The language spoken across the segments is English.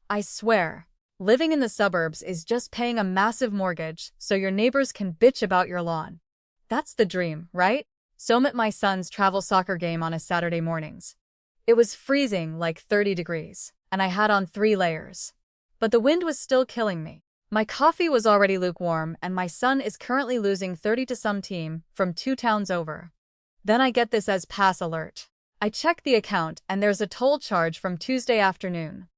I swear, living in the suburbs is just paying a massive mortgage so your neighbors can bitch about your lawn. That's the dream, right? So at my son's travel soccer game on a Saturday mornings. It was freezing, like 30 degrees, and I had on 3 layers. But the wind was still killing me. My coffee was already lukewarm, and my son is currently losing 30 to some team from 2 towns over. Then I get this as pass alert. I check the account, and there's a toll charge from Tuesday afternoon.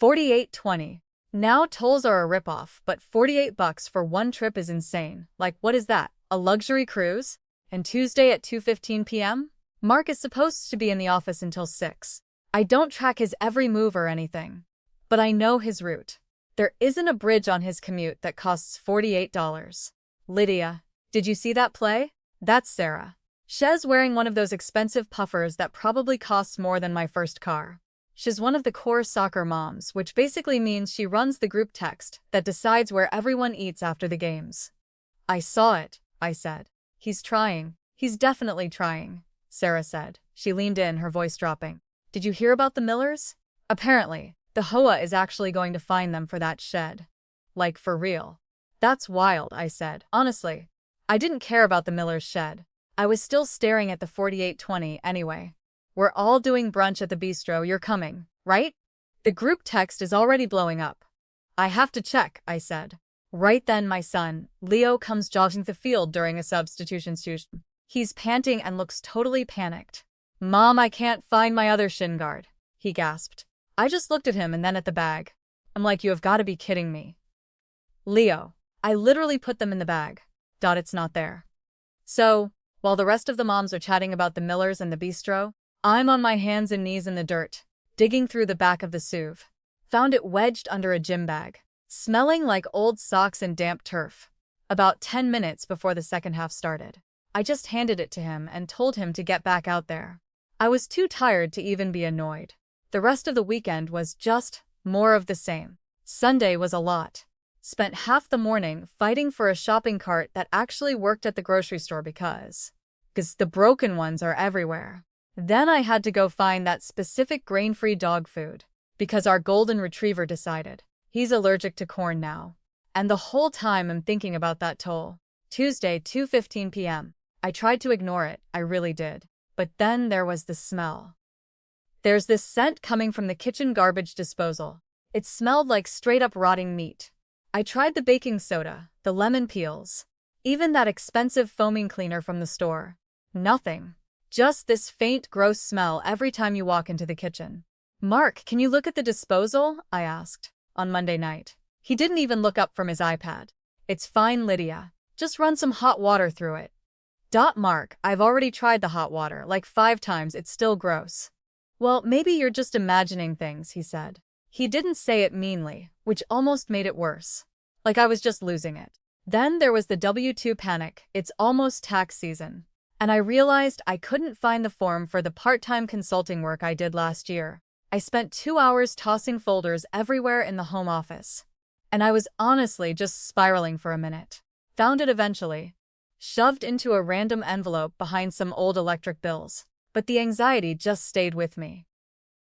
$48.20. Now tolls are a ripoff, but $48 for one trip is insane. Like, what is that? A luxury cruise? And Tuesday at 2:15 p.m.? Mark is supposed to be in the office until 6. I don't track his every move or anything, but I know his route. There isn't a bridge on his commute that costs $48. Lydia, did you see that play? That's Sarah. She's wearing one of those expensive puffers that probably costs more than my first car. She's one of the core soccer moms, which basically means she runs the group text that decides where everyone eats after the games. I saw it, I said. He's trying. He's definitely trying, Sarah said. She leaned in, her voice dropping. Did you hear about the Millers? Apparently, the HOA is actually going to fine them for that shed. Like, for real. That's wild, I said. Honestly, I didn't care about the Millers' shed. I was still staring at the 4820 anyway. We're all doing brunch at the bistro, you're coming, right? The group text is already blowing up. I have to check, I said. Right then my son, Leo, comes jogging the field during a substitution session. He's panting and looks totally panicked. Mom, I can't find my other shin guard, he gasped. I just looked at him and then at the bag. I'm like, you have got to be kidding me. Leo, I literally put them in the bag. It's not there. So, while the rest of the moms are chatting about the Millers and the bistro, I'm on my hands and knees in the dirt, digging through the back of the SUV. Found it wedged under a gym bag, smelling like old socks and damp turf. About 10 minutes before the second half started, I just handed it to him and told him to get back out there. I was too tired to even be annoyed. The rest of the weekend was just more of the same. Sunday was a lot. Spent half the morning fighting for a shopping cart that actually worked at the grocery store because the broken ones are everywhere. Then I had to go find that specific grain-free dog food because our golden retriever decided he's allergic to corn now. And the whole time I'm thinking about that toll. Tuesday, 2:15 p.m. I tried to ignore it, I really did. But then there was the smell. There's this scent coming from the kitchen garbage disposal. It smelled like straight-up rotting meat. I tried the baking soda, the lemon peels, even that expensive foaming cleaner from the store. Nothing. Just this faint, gross smell every time you walk into the kitchen. Mark, can you look at the disposal? I asked. On Monday night. He didn't even look up from his iPad. It's fine, Lydia. Just run some hot water through it. Mark, I've already tried the hot water, like 5 times, it's still gross. Well, maybe you're just imagining things, he said. He didn't say it meanly, which almost made it worse. Like I was just losing it. Then there was the W-2 panic. It's almost tax season. And I realized I couldn't find the form for the part-time consulting work I did last year. I spent 2 hours tossing folders everywhere in the home office. And I was honestly just spiraling for a minute. Found it eventually. Shoved into a random envelope behind some old electric bills. But the anxiety just stayed with me.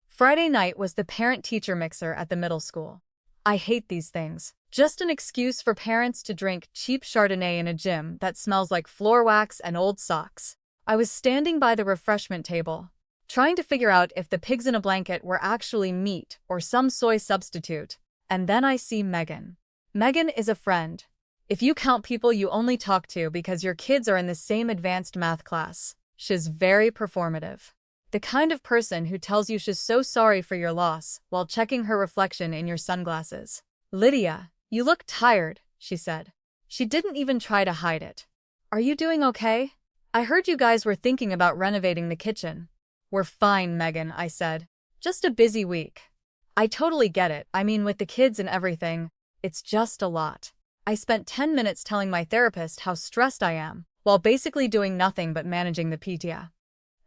Friday night was the parent-teacher mixer at the middle school. I hate these things. Just an excuse for parents to drink cheap Chardonnay in a gym that smells like floor wax and old socks. I was standing by the refreshment table, trying to figure out if the pigs in a blanket were actually meat or some soy substitute, and then I see Megan. Megan is a friend. If you count people you only talk to because your kids are in the same advanced math class. She's very performative. The kind of person who tells you she's so sorry for your loss while checking her reflection in your sunglasses. Lydia, you look tired, she said. She didn't even try to hide it. Are you doing okay? I heard you guys were thinking about renovating the kitchen. We're fine, Megan, I said. Just a busy week. I totally get it. I mean, with the kids and everything, it's just a lot. I spent 10 minutes telling my therapist how stressed I am, while basically doing nothing but managing the PTA.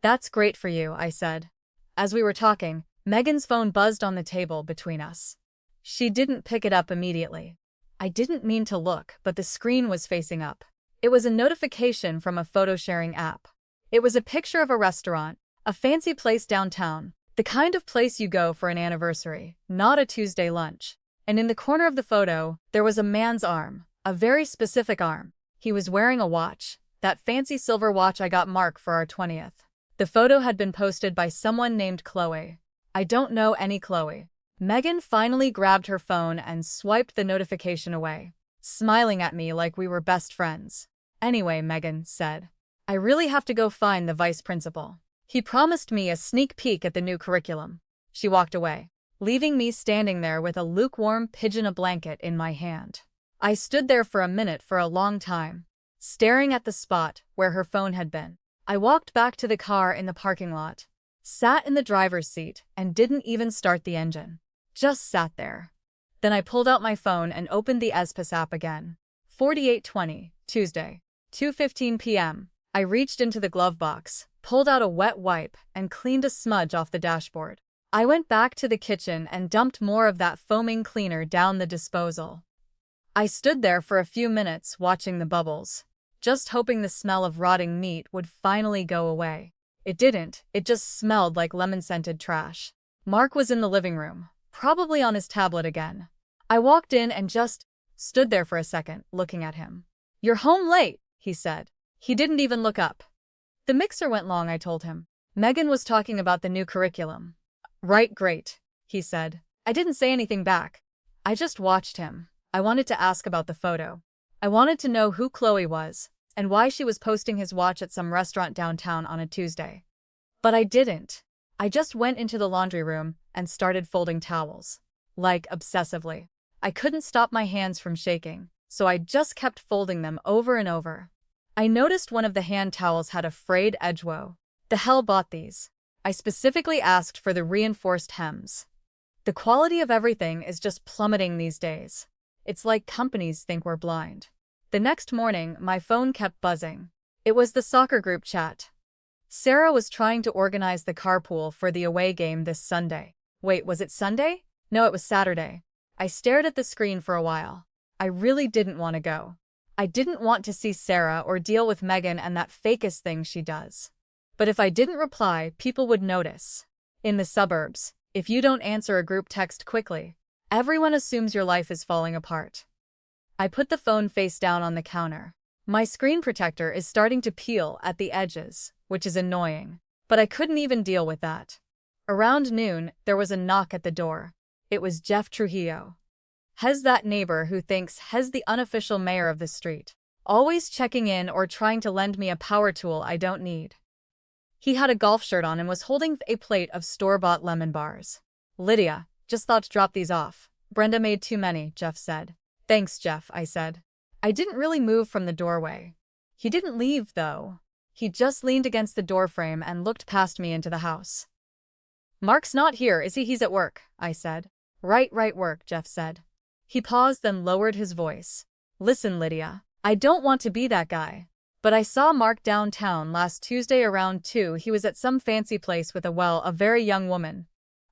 That's great for you, I said. As we were talking, Megan's phone buzzed on the table between us. She didn't pick it up immediately. I didn't mean to look, but the screen was facing up. It was a notification from a photo-sharing app. It was a picture of a restaurant, a fancy place downtown, The kind of place you go for an anniversary, not a Tuesday lunch. And in the corner of the photo, there was a man's arm, a very specific arm. He was wearing a watch, that fancy silver watch I got Mark for our 20th. The photo had been posted by someone named Chloe. I don't know any Chloe. Megan finally grabbed her phone and swiped the notification away, smiling at me like we were best friends. Anyway, Megan said, I really have to go find the vice principal. He promised me a sneak peek at the new curriculum. She walked away, leaving me standing there with a lukewarm pigeon-a-blanket in my hand. I stood there for a minute for a long time, staring at the spot where her phone had been. I walked back to the car in the parking lot, sat in the driver's seat, and didn't even start the engine. Just sat there. Then I pulled out my phone and opened the ESPIS app again. 48:20, Tuesday, 2:15 p.m. I reached into the glove box, pulled out a wet wipe, and cleaned a smudge off the dashboard. I went back to the kitchen and dumped more of that foaming cleaner down the disposal. I stood there for a few minutes watching the bubbles, just hoping the smell of rotting meat would finally go away. It didn't, it just smelled like lemon-scented trash. Mark was in the living room, probably on his tablet again. I walked in and just stood there for a second, looking at him. You're home late, he said. He didn't even look up. The mixer went long, I told him. Megan was talking about the new curriculum. Right, great, he said. I didn't say anything back. I just watched him. I wanted to ask about the photo. I wanted to know who Chloe was, and why she was posting his watch at some restaurant downtown on a Tuesday. But I didn't. I just went into the laundry room and started folding towels. Like, obsessively. I couldn't stop my hands from shaking, so I just kept folding them over and over. I noticed one of the hand towels had a frayed edge. Whoa. The hell bought these? I specifically asked for the reinforced hems. The quality of everything is just plummeting these days. It's like companies think we're blind. The next morning, my phone kept buzzing. It was the soccer group chat. Sarah was trying to organize the carpool for the away game this Sunday. Wait, was it Sunday? No, it was Saturday. I stared at the screen for a while. I really didn't want to go. I didn't want to see Sarah or deal with Megan and that fakest thing she does. But if I didn't reply, people would notice. In the suburbs, if you don't answer a group text quickly, everyone assumes your life is falling apart. I put the phone face down on the counter. My screen protector is starting to peel at the edges, which is annoying, but I couldn't even deal with that. Around noon, there was a knock at the door. It was Jeff Trujillo. Hez, that neighbor who thinks Hez the unofficial mayor of the street, always checking in or trying to lend me a power tool I don't need. He had a golf shirt on and was holding a plate of store-bought lemon bars. Lydia, just thought to drop these off. Brenda made too many, Jeff said. Thanks, Jeff, I said. I didn't really move from the doorway. He didn't leave, though. He just leaned against the doorframe and looked past me into the house. Mark's not here, is he? He's at work, I said. Right, work, Jeff said. He paused, then lowered his voice. Listen, Lydia, I don't want to be that guy. But I saw Mark downtown last Tuesday around 2. He was at some fancy place with a very young woman.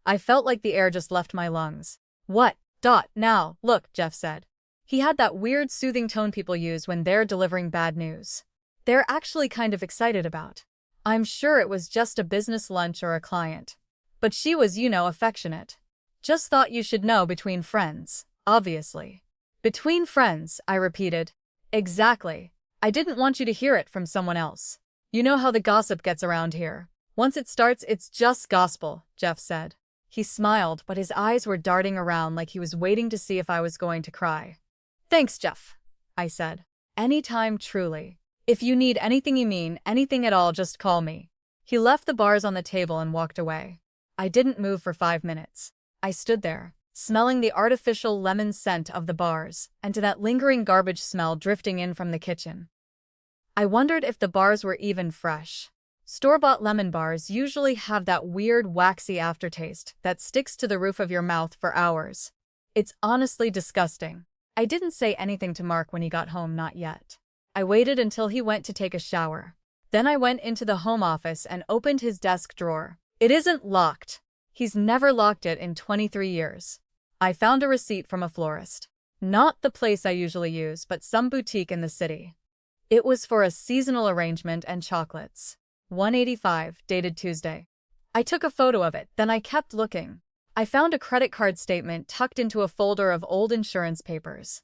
I felt like the air just left my lungs. What? Now, look, Jeff said. He had that weird soothing tone people use when they're delivering bad news. They're actually kind of excited about. I'm sure it was just a business lunch or a client. But she was, affectionate. Just thought you should know, between friends, obviously. Between friends, I repeated. Exactly. I didn't want you to hear it from someone else. You know how the gossip gets around here. Once it starts, it's just gospel, Jeff said. He smiled, but his eyes were darting around like he was waiting to see if I was going to cry. Thanks, Jeff, I said. Anytime, truly. If you need anything, you mean anything at all, just call me. He left the bars on the table and walked away. I didn't move for 5 minutes. I stood there, smelling the artificial lemon scent of the bars, and to that lingering garbage smell drifting in from the kitchen. I wondered if the bars were even fresh. Store-bought lemon bars usually have that weird waxy aftertaste that sticks to the roof of your mouth for hours. It's honestly disgusting. I didn't say anything to Mark when he got home, not yet. I waited until he went to take a shower. Then I went into the home office and opened his desk drawer. It isn't locked. He's never locked it in 23 years. I found a receipt from a florist. Not the place I usually use, but some boutique in the city. It was for a seasonal arrangement and chocolates. 185, dated Tuesday. I took a photo of it, then I kept looking. I found a credit card statement tucked into a folder of old insurance papers.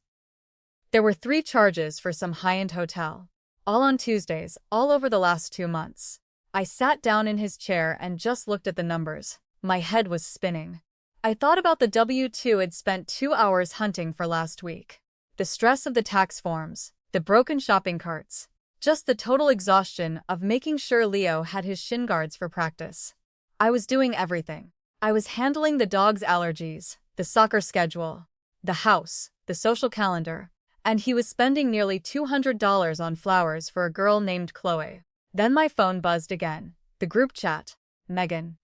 There were 3 charges for some high-end hotel, all on Tuesdays, all over the last 2 months. I sat down in his chair and just looked at the numbers. My head was spinning. I thought about the W-2 I'd spent 2 hours hunting for last week. The stress of the tax forms, the broken shopping carts, just the total exhaustion of making sure Leo had his shin guards for practice. I was doing everything. I was handling the dog's allergies, the soccer schedule, the house, the social calendar, and he was spending nearly $200 on flowers for a girl named Chloe. Then my phone buzzed again. The group chat. Megan.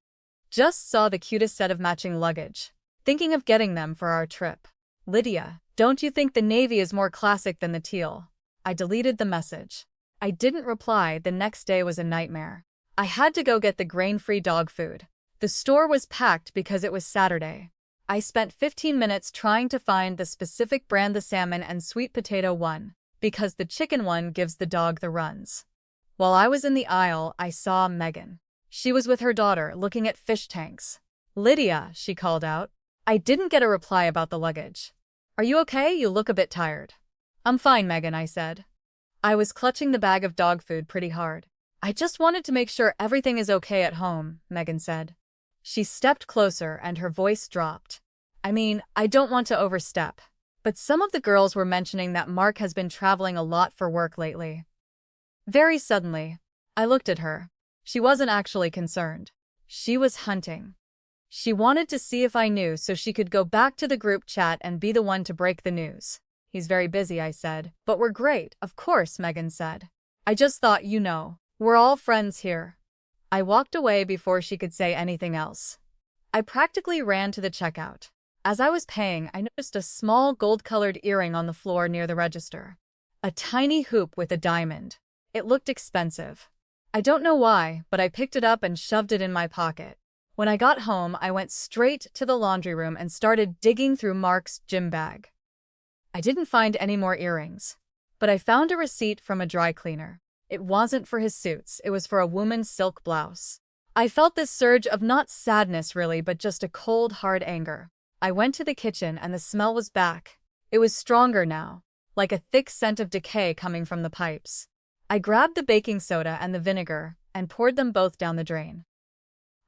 Just saw the cutest set of matching luggage. Thinking of getting them for our trip. Lydia, don't you think the navy is more classic than the teal? I deleted the message. I didn't reply. The next day was a nightmare. I had to go get the grain-free dog food. The store was packed because it was Saturday. I spent 15 minutes trying to find the specific brand, the salmon and sweet potato one, because the chicken one gives the dog the runs. While I was in the aisle, I saw Megan. She was with her daughter, looking at fish tanks. Lydia, she called out. I didn't get a reply about the luggage. Are you okay? You look a bit tired. I'm fine, Megan, I said. I was clutching the bag of dog food pretty hard. I just wanted to make sure everything is okay at home, Megan said. She stepped closer and her voice dropped. I mean, I don't want to overstep, but some of the girls were mentioning that Mark has been traveling a lot for work lately. Very suddenly, I looked at her. She wasn't actually concerned. She was hunting. She wanted to see if I knew so she could go back to the group chat and be the one to break the news. He's very busy, I said. But we're great, of course, Megan said. I just thought, we're all friends here. I walked away before she could say anything else. I practically ran to the checkout. As I was paying, I noticed a small gold-colored earring on the floor near the register. A tiny hoop with a diamond. It looked expensive. I don't know why, but I picked it up and shoved it in my pocket. When I got home, I went straight to the laundry room and started digging through Mark's gym bag. I didn't find any more earrings, but I found a receipt from a dry cleaner. It wasn't for his suits, it was for a woman's silk blouse. I felt this surge of not sadness really, but just a cold, hard anger. I went to the kitchen and the smell was back. It was stronger now, like a thick scent of decay coming from the pipes. I grabbed the baking soda and the vinegar and poured them both down the drain.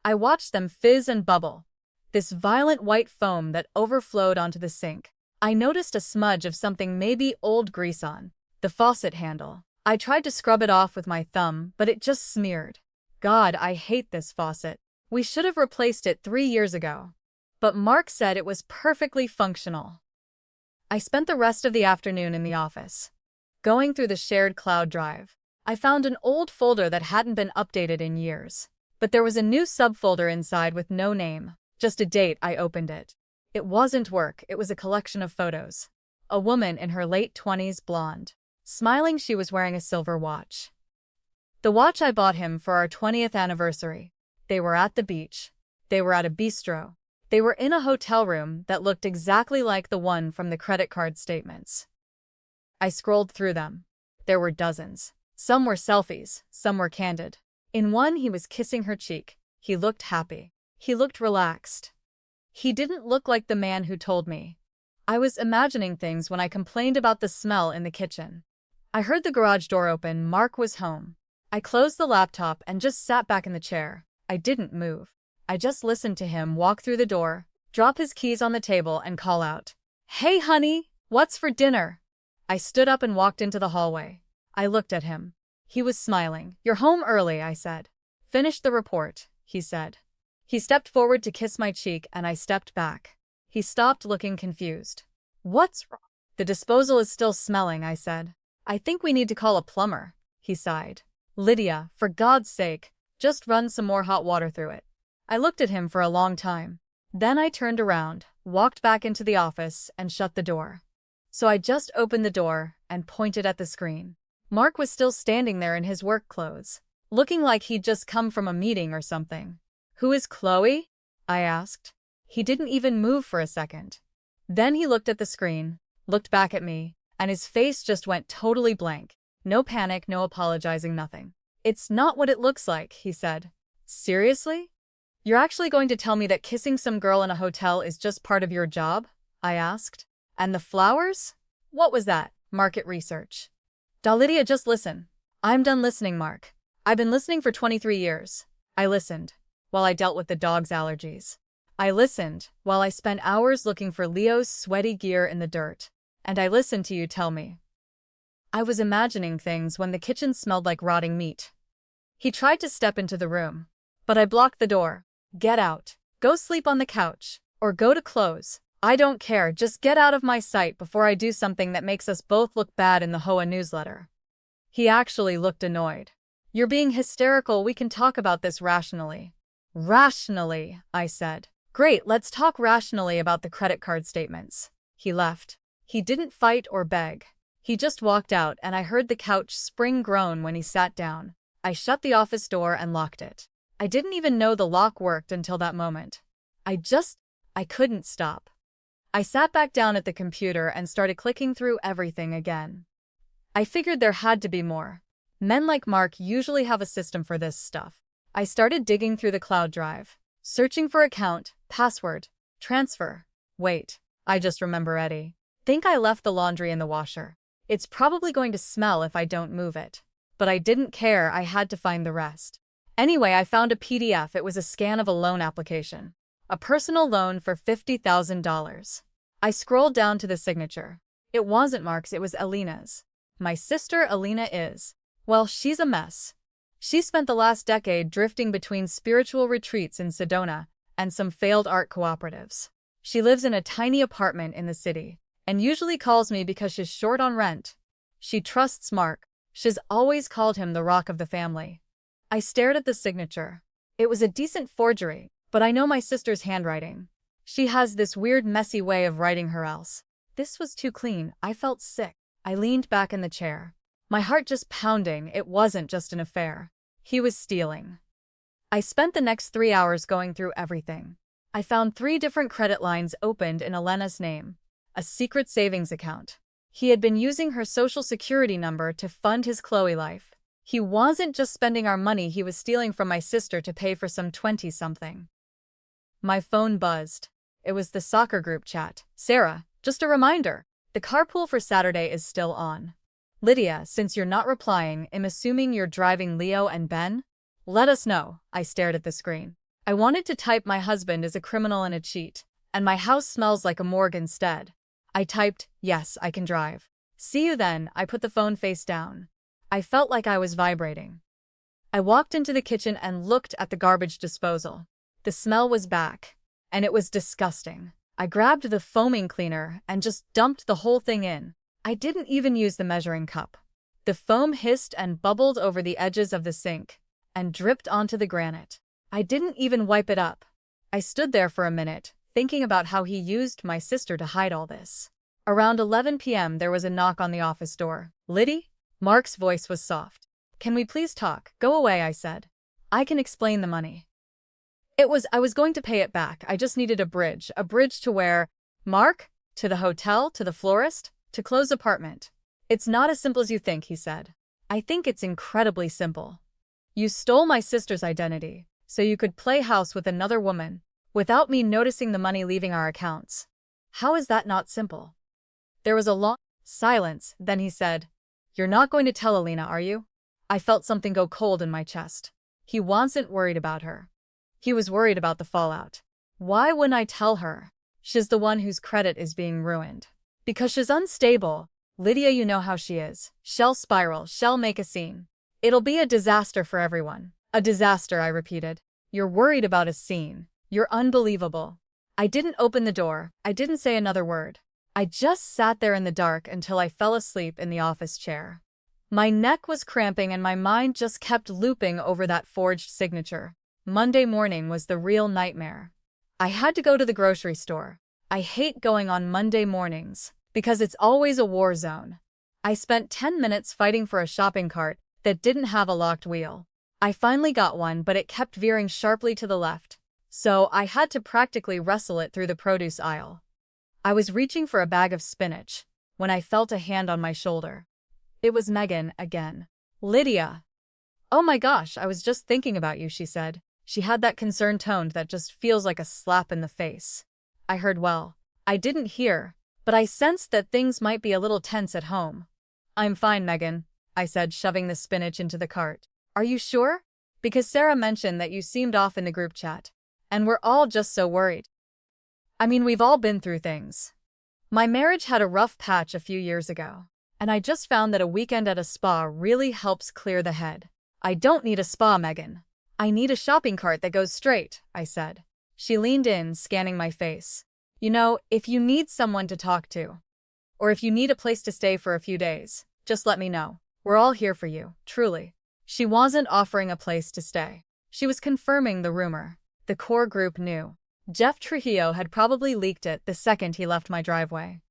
I watched them fizz and bubble, this violent white foam that overflowed onto the sink. I noticed a smudge of something, maybe old grease on the faucet handle. I tried to scrub it off with my thumb, but it just smeared. God, I hate this faucet. We should have replaced it 3 years ago. But Mark said it was perfectly functional. I spent the rest of the afternoon in the office. Going through the shared cloud drive, I found an old folder that hadn't been updated in years. But there was a new subfolder inside with no name, just a date. I opened it. It wasn't work, it was a collection of photos. A woman in her late 20s, blonde. Smiling, she was wearing a silver watch. The watch I bought him for our 20th anniversary. They were at the beach. They were at a bistro. They were in a hotel room that looked exactly like the one from the credit card statements. I scrolled through them. There were dozens. Some were selfies, some were candid. In one, he was kissing her cheek. He looked happy. He looked relaxed. He didn't look like the man who told me. I was imagining things when I complained about the smell in the kitchen. I heard the garage door open. Mark was home. I closed the laptop and just sat back in the chair. I didn't move. I just listened to him walk through the door, drop his keys on the table and call out, "Hey honey, what's for dinner?" I stood up and walked into the hallway. I looked at him. He was smiling. "You're home early," I said. "Finished the report," he said. He stepped forward to kiss my cheek and I stepped back. He stopped, looking confused. "What's wrong?" "The disposal is still smelling," I said. "I think we need to call a plumber," he sighed. "Lydia, for God's sake, just run some more hot water through it." I looked at him for a long time. Then I turned around, walked back into the office, and shut the door. So I just opened the door and pointed at the screen. Mark was still standing there in his work clothes, looking like he'd just come from a meeting or something. "Who is Chloe?" I asked. He didn't even move for a second. Then he looked at the screen, looked back at me, and his face just went totally blank. No panic, no apologizing, nothing. "It's not what it looks like," he said. "Seriously?" You're actually going to tell me that kissing some girl in a hotel is just part of your job? I asked. And the flowers? What was that? Market research. Lydia, just listen. I'm done listening, Mark. I've been listening for 23 years. I listened while I dealt with the dog's allergies. I listened while I spent hours looking for Leo's sweaty gear in the dirt. And I listened to you tell me. I was imagining things when the kitchen smelled like rotting meat. He tried to step into the room, but I blocked the door. Get out. Go sleep on the couch. Or go to clothes. I don't care, just get out of my sight before I do something that makes us both look bad in the Hoa newsletter. He actually looked annoyed. You're being hysterical, we can talk about this rationally. Rationally, I said. Great, let's talk rationally about the credit card statements. He left. He didn't fight or beg. He just walked out and I heard the couch spring groan when he sat down. I shut the office door and locked it. I didn't even know the lock worked until that moment. I couldn't stop. I sat back down at the computer and started clicking through everything again. I figured there had to be more. Men like Mark usually have a system for this stuff. I started digging through the cloud drive, searching for account, password, transfer. Wait, I just remember Eddie. Think I left the laundry in the washer. It's probably going to smell if I don't move it. But I didn't care, I had to find the rest. Anyway, I found a PDF. It was a scan of a loan application. A personal loan for $50,000. I scrolled down to the signature. It wasn't Mark's, it was Alina's. My sister Alina is. Well, she's a mess. She spent the last decade drifting between spiritual retreats in Sedona and some failed art cooperatives. She lives in a tiny apartment in the city and usually calls me because she's short on rent. She trusts Mark. She's always called him the rock of the family. I stared at the signature. It was a decent forgery, but I know my sister's handwriting. She has this weird, messy way of writing her else. This was too clean. I felt sick. I leaned back in the chair. My heart just pounding. It wasn't just an affair. He was stealing. I spent the next 3 hours going through everything. I found 3 different credit lines opened in Elena's name. A secret savings account. He had been using her social security number to fund his Chloe life. He wasn't just spending our money, he was stealing from my sister to pay for some 20-something. My phone buzzed. It was the soccer group chat. Sarah, just a reminder. The carpool for Saturday is still on. Lydia, since you're not replying, I'm assuming you're driving Leo and Ben? Let us know. I stared at the screen. I wanted to type my husband is a criminal and a cheat, and my house smells like a morgue instead. I typed, yes, I can drive. See you then. I put the phone face down. I felt like I was vibrating. I walked into the kitchen and looked at the garbage disposal. The smell was back, and it was disgusting. I grabbed the foaming cleaner and just dumped the whole thing in. I didn't even use the measuring cup. The foam hissed and bubbled over the edges of the sink and dripped onto the granite. I didn't even wipe it up. I stood there for a minute, thinking about how he used my sister to hide all this. Around 11 p.m. there was a knock on the office door. Liddy? Mark's voice was soft. Can we please talk? Go away, I said. I can explain the money. I was going to pay it back. I just needed a bridge to where? Mark? To the hotel? To the florist? To close apartment. It's not as simple as you think, he said. I think it's incredibly simple. You stole my sister's identity, so you could play house with another woman, without me noticing the money leaving our accounts. How is that not simple? There was a long silence, then he said, You're not going to tell Alina, are you? I felt something go cold in my chest. He wasn't worried about her. He was worried about the fallout. Why wouldn't I tell her? She's the one whose credit is being ruined. Because she's unstable. Lydia, you know how she is. She'll spiral, she'll make a scene. It'll be a disaster for everyone. A disaster, I repeated. You're worried about a scene. You're unbelievable. I didn't open the door. I didn't say another word. I just sat there in the dark until I fell asleep in the office chair. My neck was cramping and my mind just kept looping over that forged signature. Monday morning was the real nightmare. I had to go to the grocery store. I hate going on Monday mornings because it's always a war zone. I spent 10 minutes fighting for a shopping cart that didn't have a locked wheel. I finally got one, but it kept veering sharply to the left, so I had to practically wrestle it through the produce aisle. I was reaching for a bag of spinach when I felt a hand on my shoulder. It was Megan again. Lydia. Oh my gosh, I was just thinking about you, she said. She had that concerned tone that just feels like a slap in the face. I heard well. I didn't hear, but I sensed that things might be a little tense at home. I'm fine, Megan, I said, shoving the spinach into the cart. Are you sure? Because Sarah mentioned that you seemed off in the group chat, and we're all just so worried. I mean, we've all been through things. My marriage had a rough patch a few years ago, and I just found that a weekend at a spa really helps clear the head. I don't need a spa, Megan. I need a shopping cart that goes straight, I said. She leaned in, scanning my face. You know, if you need someone to talk to, or if you need a place to stay for a few days, just let me know. We're all here for you, truly. She wasn't offering a place to stay. She was confirming the rumor. The core group knew. Jeff Trujillo had probably leaked it the second he left my driveway.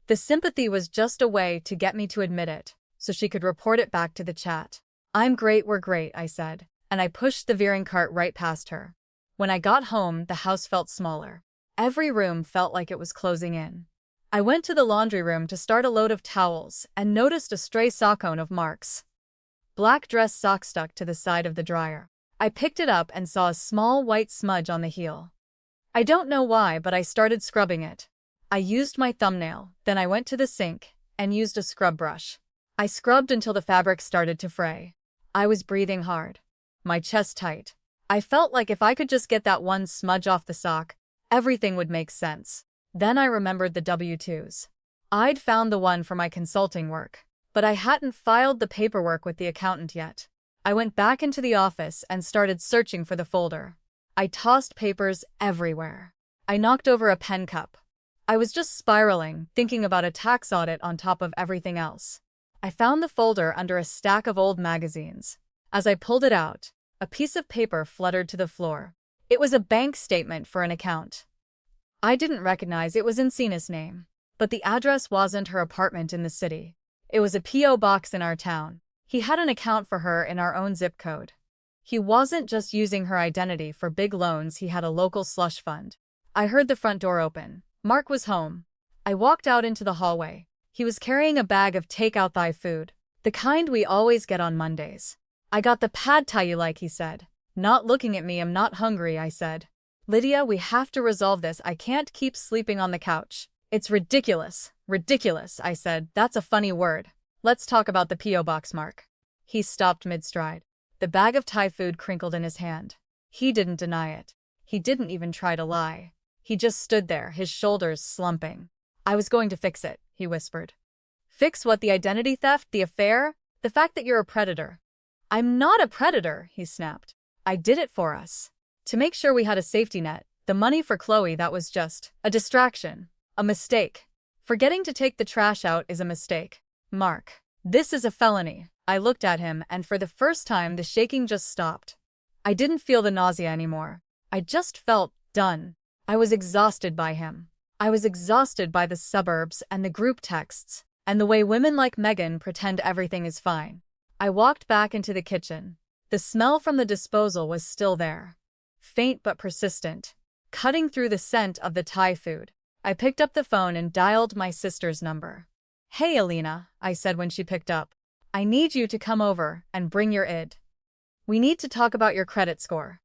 The sympathy was just a way to get me to admit it, so she could report it back to the chat. I'm great, we're great, I said, and I pushed the veering cart right past her. When I got home, the house felt smaller. Every room felt like it was closing in. I went to the laundry room to start a load of towels and noticed a stray sockcone of Mark's black dress sock stuck to the side of the dryer. I picked it up and saw a small white smudge on the heel. I don't know why, but I started scrubbing it. I used my thumbnail, then I went to the sink and used a scrub brush. I scrubbed until the fabric started to fray. I was breathing hard, my chest tight. I felt like if I could just get that one smudge off the sock, everything would make sense. Then I remembered the W-2s. I'd found the one for my consulting work, but I hadn't filed the paperwork with the accountant yet. I went back into the office and started searching for the folder. I tossed papers everywhere. I knocked over a pen cup. I was just spiraling, thinking about a tax audit on top of everything else. I found the folder under a stack of old magazines. As I pulled it out, a piece of paper fluttered to the floor. It was a bank statement for an account. I didn't recognize it was Encina's name, but the address wasn't her apartment in the city. It was a P.O. box in our town. He had an account for her in our own zip code. He wasn't just using her identity for big loans, he had a local slush fund. I heard the front door open. Mark was home. I walked out into the hallway. He was carrying a bag of takeout Thai food, the kind we always get on Mondays. I got the pad thai you like, he said. Not looking at me. I'm not hungry, I said. Lydia, we have to resolve this. I can't keep sleeping on the couch. It's ridiculous. Ridiculous, I said. That's a funny word. Let's talk about the P.O. box, Mark. He stopped mid-stride. The bag of Thai food crinkled in his hand. He didn't deny it. He didn't even try to lie. He just stood there, his shoulders slumping. I was going to fix it, he whispered. Fix what? The identity theft? The affair? The fact that you're a predator? I'm not a predator, he snapped. I did it for us. To make sure we had a safety net. The money for Chloe, that was just a distraction. A mistake. Forgetting to take the trash out is a mistake. Mark, this is a felony. I looked at him, and for the first time the shaking just stopped. I didn't feel the nausea anymore. I just felt done. I was exhausted by him. I was exhausted by the suburbs and the group texts, and the way women like Megan pretend everything is fine. I walked back into the kitchen. The smell from the disposal was still there. Faint but persistent, cutting through the scent of the Thai food. I picked up the phone and dialed my sister's number. Hey, Alina, I said when she picked up. I need you to come over and bring your id. We need to talk about your credit score.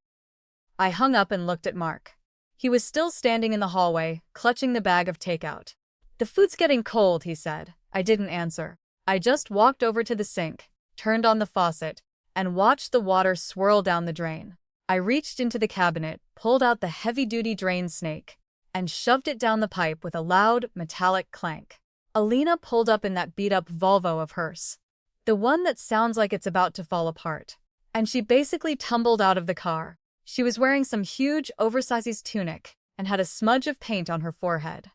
I hung up and looked at Mark. He was still standing in the hallway, clutching the bag of takeout. The food's getting cold, he said. I didn't answer. I just walked over to the sink, turned on the faucet, and watched the water swirl down the drain. I reached into the cabinet, pulled out the heavy-duty drain snake, and shoved it down the pipe with a loud, metallic clank. Alina pulled up in that beat-up Volvo of hers. The one that sounds like it's about to fall apart. And she basically tumbled out of the car. She was wearing some huge, oversized tunic and had a smudge of paint on her forehead.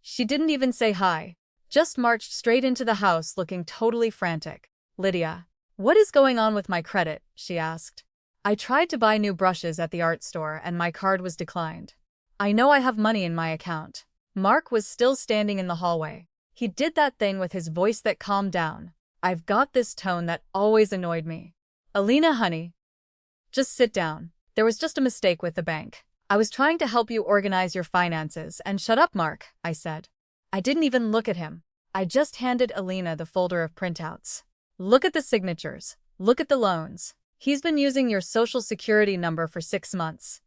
She didn't even say hi, just marched straight into the house looking totally frantic. Lydia, what is going on with my credit? She asked. I tried to buy new brushes at the art store and my card was declined. I know I have money in my account. Mark was still standing in the hallway. He did that thing with his voice that calmed down. I've got this tone that always annoyed me. Alina, honey, just sit down. There was just a mistake with the bank. I was trying to help you organize your finances. And shut up, Mark, I said. I didn't even look at him. I just handed Alina the folder of printouts. Look at the signatures. Look at the loans. He's been using your social security number for 6 months.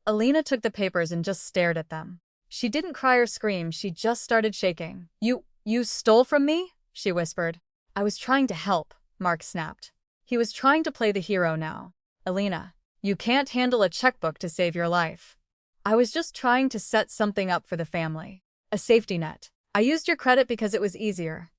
Alina took the papers and just stared at them. She didn't cry or scream, she just started shaking. You stole from me? She whispered. I was trying to help, Mark snapped. He was trying to play the hero now. Alina, you can't handle a checkbook to save your life. I was just trying to set something up for the family. A safety net. I used your credit because it was easier.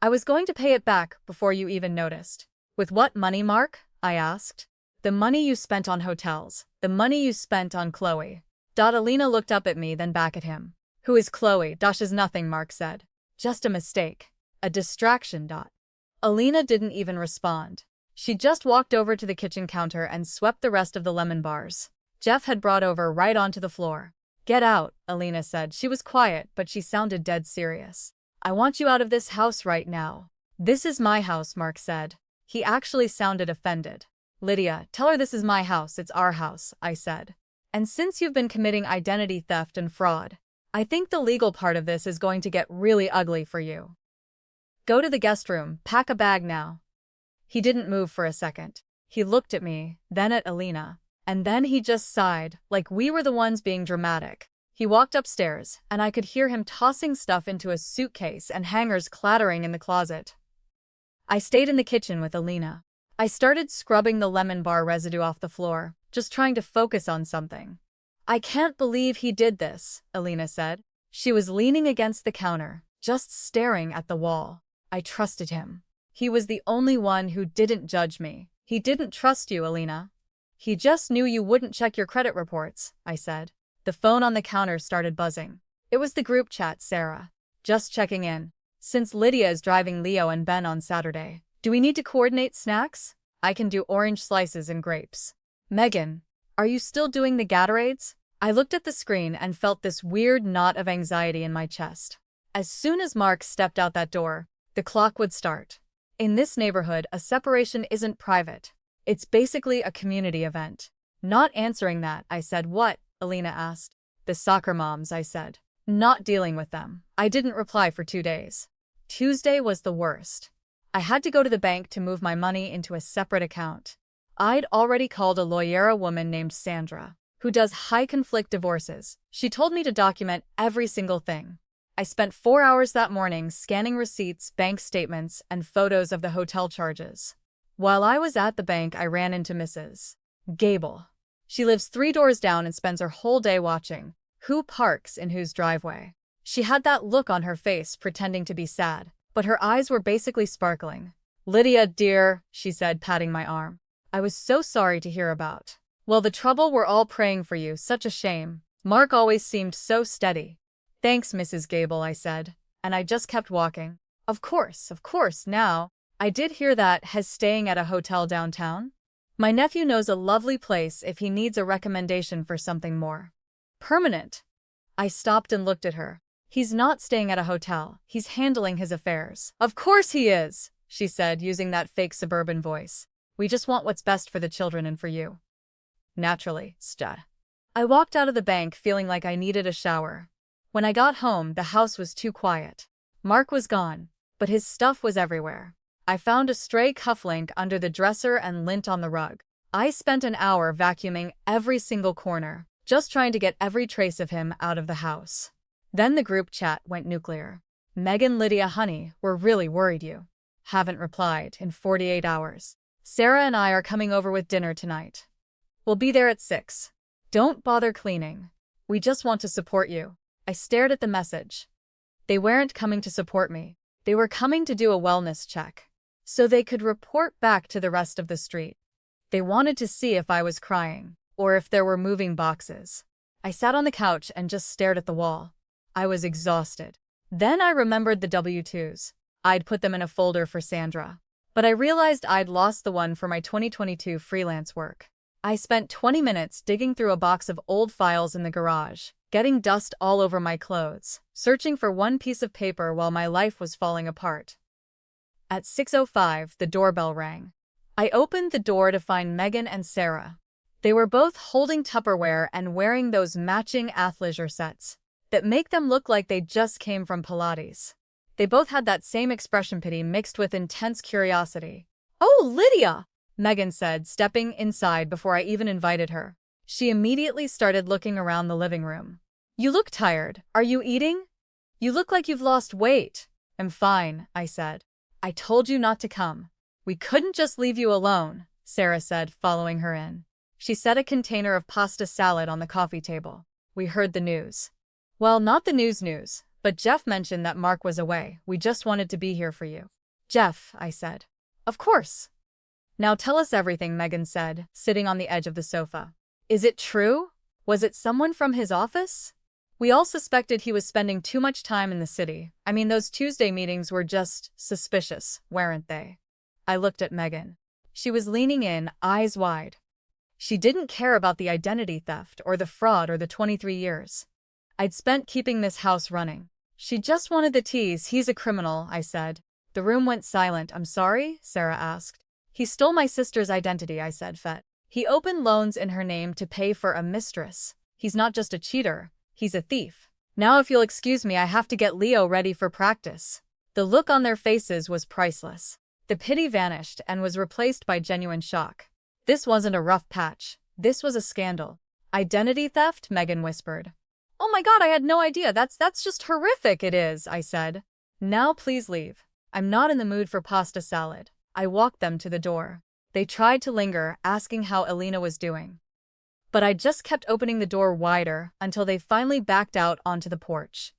I was going to pay it back before you even noticed. With what money, Mark? I asked. The money you spent on hotels. The money you spent on Chloe. Alina looked up at me, then back at him. Who is Chloe? Is nothing, Mark said. Just a mistake. A distraction. Alina didn't even respond. She just walked over to the kitchen counter and swept the rest of the lemon bars Jeff had brought over right onto the floor. Get out, Alina said. She was quiet, but she sounded dead serious. I want you out of this house right now. This is my house, Mark said. He actually sounded offended. Lydia, tell her this is my house, it's our house, I said. And since you've been committing identity theft and fraud, I think the legal part of this is going to get really ugly for you. Go to the guest room, pack a bag now. He didn't move for a second. He looked at me, then at Alina, and then he just sighed, like we were the ones being dramatic. He walked upstairs, and I could hear him tossing stuff into a suitcase and hangers clattering in the closet. I stayed in the kitchen with Alina. I started scrubbing the lemon bar residue off the floor, just trying to focus on something. I can't believe he did this, Alina said. She was leaning against the counter, just staring at the wall. I trusted him. He was the only one who didn't judge me. He didn't trust you, Alina. He just knew you wouldn't check your credit reports, I said. The phone on the counter started buzzing. It was the group chat, Sarah. Just checking in. Since Lydia is driving Leo and Ben on Saturday, do we need to coordinate snacks? I can do orange slices and grapes. Megan, are you still doing the Gatorades? I looked at the screen and felt this weird knot of anxiety in my chest. As soon as Mark stepped out that door, the clock would start. In this neighborhood, a separation isn't private. It's basically a community event. Not answering that, I said. What? Alina asked. The soccer moms, I said. Not dealing with them. I didn't reply for 2 days. Tuesday was the worst. I had to go to the bank to move my money into a separate account. I'd already called a lawyer, a woman named Sandra, who does high-conflict divorces. She told me to document every single thing. I spent 4 hours that morning scanning receipts, bank statements, and photos of the hotel charges. While I was at the bank, I ran into Mrs. Gable. She lives 3 doors down and spends her whole day watching who parks in whose driveway. She had that look on her face, pretending to be sad, but her eyes were basically sparkling. Lydia, dear, she said, patting my arm. I was so sorry to hear about. Well, the trouble, we're all praying for you. Such a shame. Mark always seemed so steady. Thanks, Mrs. Gable, I said, and I just kept walking. Of course, now. I did hear that Hez staying at a hotel downtown. My nephew knows a lovely place if he needs a recommendation for something more permanent. I stopped and looked at her. He's not staying at a hotel. He's handling his affairs. Of course he is, she said, using that fake suburban voice. We just want what's best for the children and for you. Naturally, stud. I walked out of the bank feeling like I needed a shower. When I got home, the house was too quiet. Mark was gone, but his stuff was everywhere. I found a stray cufflink under the dresser and lint on the rug. I spent an hour vacuuming every single corner, just trying to get every trace of him out of the house. Then the group chat went nuclear. Megan, Lydia, honey, we're really worried you haven't replied in 48 hours. Sarah and I are coming over with dinner tonight. We'll be there at 6. Don't bother cleaning. We just want to support you. I stared at the message. They weren't coming to support me. They were coming to do a wellness check, so they could report back to the rest of the street. They wanted to see if I was crying, or if there were moving boxes. I sat on the couch and just stared at the wall. I was exhausted. Then I remembered the W-2s. I'd put them in a folder for Sandra, but I realized I'd lost the one for my 2022 freelance work. I spent 20 minutes digging through a box of old files in the garage, getting dust all over my clothes, searching for one piece of paper while my life was falling apart. At 6:05, the doorbell rang. I opened the door to find Megan and Sarah. They were both holding Tupperware and wearing those matching athleisure sets that make them look like they just came from Pilates. They both had that same expression, pity mixed with intense curiosity. Oh, Lydia! Megan said, stepping inside before I even invited her. She immediately started looking around the living room. You look tired. Are you eating? You look like you've lost weight. I'm fine, I said. I told you not to come. We couldn't just leave you alone, Sarah said, following her in. She set a container of pasta salad on the coffee table. We heard the news. Well, not the news, but Jeff mentioned that Mark was away. We just wanted to be here for you. Jeff, I said. Of course. Now tell us everything, Megan said, sitting on the edge of the sofa. Is it true? Was it someone from his office? We all suspected he was spending too much time in the city. I mean, those Tuesday meetings were just suspicious, weren't they? I looked at Megan. She was leaning in, eyes wide. She didn't care about the identity theft or the fraud or the 23 years I'd spent keeping this house running. She just wanted the tease. He's a criminal, I said. The room went silent. I'm sorry? Sarah asked. He stole my sister's identity, I said, fet. He opened loans in her name to pay for a mistress. He's not just a cheater. He's a thief. Now if you'll excuse me, I have to get Leo ready for practice. The look on their faces was priceless. The pity vanished and was replaced by genuine shock. This wasn't a rough patch. This was a scandal. Identity theft? Megan whispered. Oh my God, I had no idea. That's just horrific. It is, I said. Now please leave. I'm not in the mood for pasta salad. I walked them to the door. They tried to linger, asking how Alina was doing. But I just kept opening the door wider until they finally backed out onto the porch.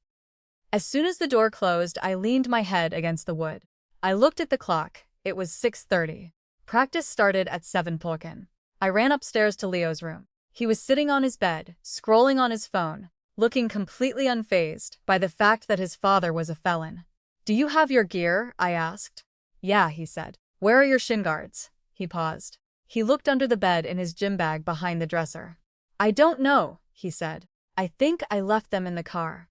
As soon as the door closed, I leaned my head against the wood. I looked at the clock. It was 6:30. Practice started at 7 p.m. I ran upstairs to Leo's room. He was sitting on his bed, scrolling on his phone, looking completely unfazed by the fact that his father was a felon. Do you have your gear? I asked. Yeah, he said. Where are your shin guards? He paused. He looked under the bed in his gym bag behind the dresser. I don't know, he said. I think I left them in the car.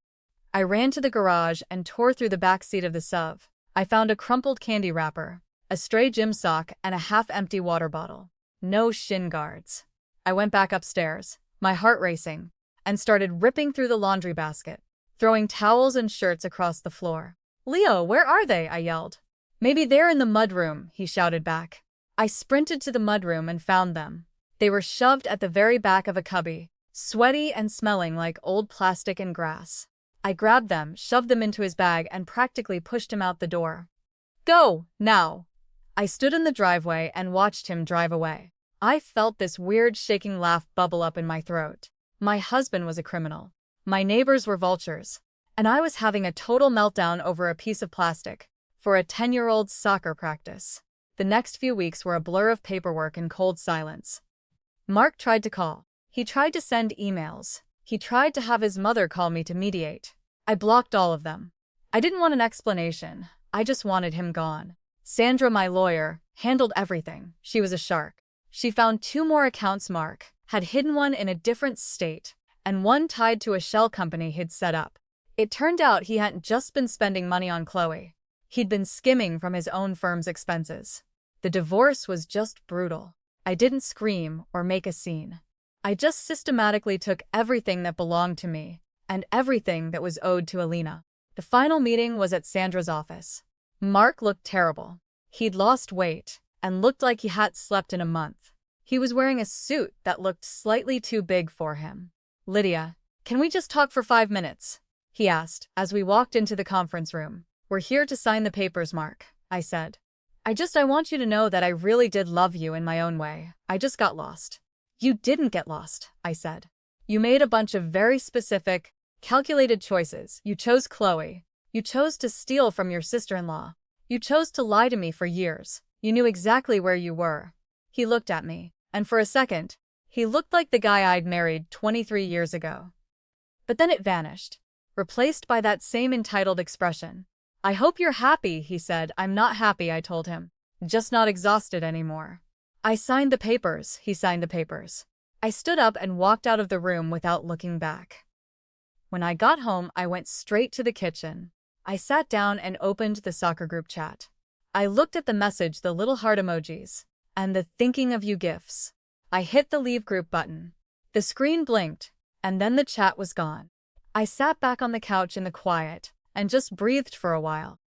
I ran to the garage and tore through the back seat of the SUV. I found a crumpled candy wrapper, a stray gym sock, and a half-empty water bottle. No shin guards. I went back upstairs, my heart racing, and started ripping through the laundry basket, throwing towels and shirts across the floor. Leo, where are they? I yelled. Maybe they're in the mudroom, he shouted back. I sprinted to the mudroom and found them. They were shoved at the very back of a cubby, sweaty and smelling like old plastic and grass. I grabbed them, shoved them into his bag, and practically pushed him out the door. Go, now! I stood in the driveway and watched him drive away. I felt this weird shaking laugh bubble up in my throat. My husband was a criminal. My neighbors were vultures. And I was having a total meltdown over a piece of plastic for a 10-year-old's soccer practice. The next few weeks were a blur of paperwork and cold silence. Mark tried to call. He tried to send emails. He tried to have his mother call me to mediate. I blocked all of them. I didn't want an explanation. I just wanted him gone. Sandra, my lawyer, handled everything. She was a shark. She found 2 more accounts Mark had hidden, one in a different state, and one tied to a shell company he'd set up. It turned out he hadn't just been spending money on Chloe. He'd been skimming from his own firm's expenses. The divorce was just brutal. I didn't scream or make a scene. I just systematically took everything that belonged to me and everything that was owed to Alina. The final meeting was at Sandra's office. Mark looked terrible. He'd lost weight and looked like he hadn't slept in a month. He was wearing a suit that looked slightly too big for him. Lydia, can we just talk for 5 minutes? He asked as we walked into the conference room. We're here to sign the papers, Mark, I said. I want you to know that I really did love you in my own way. I just got lost. You didn't get lost, I said. You made a bunch of very specific, calculated choices. You chose Chloe. You chose to steal from your sister-in-law. You chose to lie to me for years. You knew exactly where you were. He looked at me, and for a second, he looked like the guy I'd married 23 years ago. But then it vanished, replaced by that same entitled expression. I hope you're happy, he said. I'm not happy, I told him. Just not exhausted anymore. I signed the papers. He signed the papers. I stood up and walked out of the room without looking back. When I got home, I went straight to the kitchen. I sat down and opened the soccer group chat. I looked at the message, the little heart emojis, and the thinking of you gifs. I hit the leave group button. The screen blinked, and then the chat was gone. I sat back on the couch in the quiet and just breathed for a while.